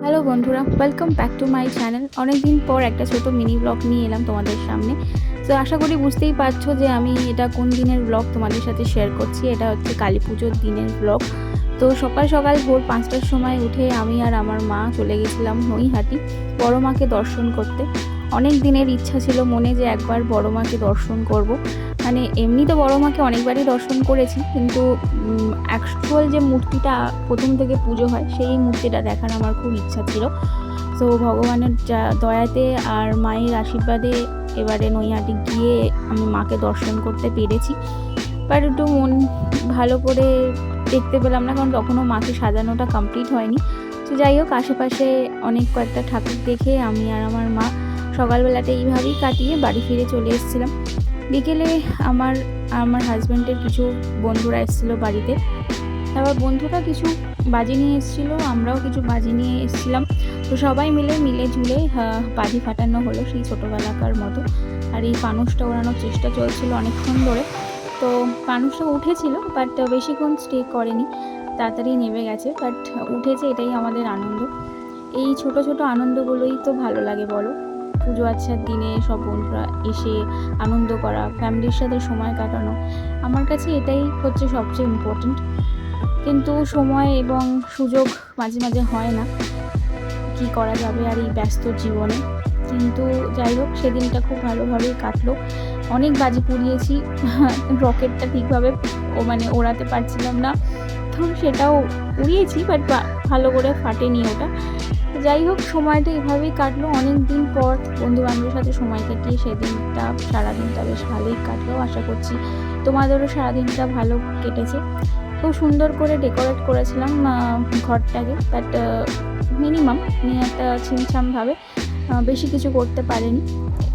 Hello বন্ধুরা, welcome back to my channel. অনেকদিন পর একটা ছোট মিনি ব্লগ নিয়ে এলাম তোমাদের সামনে। তো আশা করি বুঝতেই পারছো যে আমি এটা কোন দিনের ব্লগ তোমাদের সাথে শেয়ার করছি। এটা হচ্ছে কালী পুজোর দিনের ব্লগ। তো সকাল সকাল ভোর 5টার সময় উঠে আমি আর আমার মা চলে গেছিলাম নৈহাটি বড় মাকে দর্শন করতে। অনেক দিনের ইচ্ছা ছিল মনে যে একবার বড় মাকে দর্শন করব। মানে এমনি তো বড় মাকে অনেকবারই দর্শন করেছি, কিন্তু অ্যাকচুয়াল যে মূর্তিটা প্রথম থেকে পুজো হয় সেই মূর্তিটা দেখার আমার খুব ইচ্ছা ছিল। তো ভগবানের দয়াতে আর মায়ের আশীর্বাদে এবারে নৈহাটি গিয়ে আমি মাকে দর্শন করতে পেরেছি। বাট একটু মন ভালো করে দেখতে পেলাম না, কারণ তখনও মাকে সাজানোটা কমপ্লিট হয়নি। তো যাই হোক, আশেপাশে অনেক কয়েকটা ঠাকুর দেখে আমি আর আমার মা সকালবেলাটা এইভাবেই কাটিয়ে বাড়ি ফিরে চলে এসেছিলাম। বিকেলে আমার আমার হাজব্যান্ডের কিছু বন্ধুরা এসেছিলো বাড়িতে। তারপর বন্ধুরা কিছু বাজি নিয়ে এসেছিলো, আমরাও কিছু বাজি নিয়ে এসেছিলাম। তো সবাই মিলে ঝুলে বাজি ফাটানো হলো সেই ছোটোবেলাকার মতো। আর এই ফানুসটা ওড়ানোর চেষ্টা চলছিল অনেকক্ষণ ধরে। তো ফানুসটা উঠেছিল, বাট বেশিক্ষণ স্টে করেনি, তাড়াতাড়ি নেমে গেছে। বাট উঠেছে, এটাই আমাদের আনন্দ। এই ছোট ছোট আনন্দগুলোই তো ভালো লাগে বলো। পুজো আচ্ছার দিনে সব বন্ধুরা এসে আনন্দ করা, ফ্যামিলির সাথে সময় কাটানো, আমার কাছে এটাই হচ্ছে সবচেয়ে ইম্পর্ট্যান্ট। কিন্তু সময় এবং সুযোগ মাঝে মাঝে হয় না, কি করা যাবে আর এই ব্যস্ত জীবনে। কিন্তু যাই হোক, সেদিনটা খুব ভালোভাবেই কাটলো। অনেক বাজি পুড়িয়েছি, রকেটটা ঠিকভাবে ওড়াতে পারছিলাম না, তো সেটাও উড়িয়েছি, বাট ভালো করে ফাটেনি ওটা। যাই হোক, সময়টা এভাবেই কাটলো। অনেক দিন পর বন্ধু বান্ধবের সাথে সময় কাটিয়ে সেদিনটা সারাদিনটা বেশ ভালোই কাটলো। আশা করছি তোমাদেরও সারাদিনটা ভালো কেটেছে। খুব সুন্দর করে ডেকোরেট করেছিলাম ঘরটাকে, বাট মিনিমাম একটা ছিমছামভাবে, বেশি কিছু করতে পারিনি।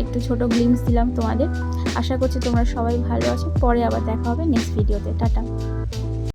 একটু ছোট গ্লিমস দিলাম তোমাদের। আশা করছি তোমরা সবাই ভালো আছো। পরে আবার দেখা হবে নেক্সট ভিডিওতে। টাটা।